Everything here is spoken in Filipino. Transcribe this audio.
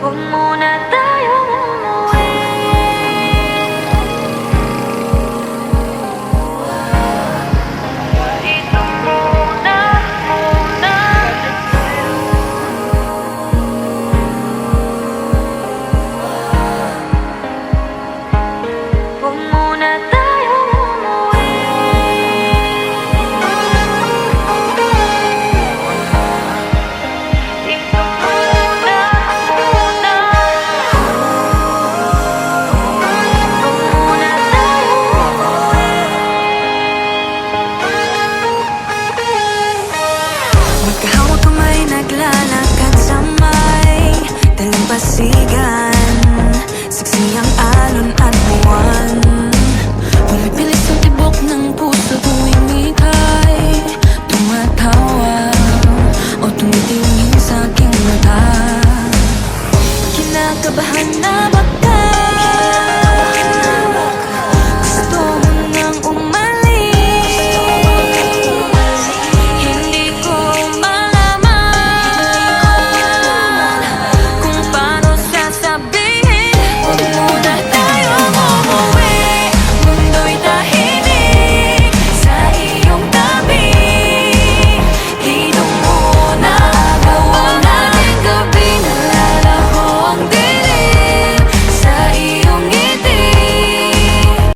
Huwag muna tayong umuwi. Dito muna, muna. Huwag muna tayong umuwi. Dito muna, muna. Huwag muna tayong umuwi. Magkahawak kamay, naglalakad sa may dalang pasilyo.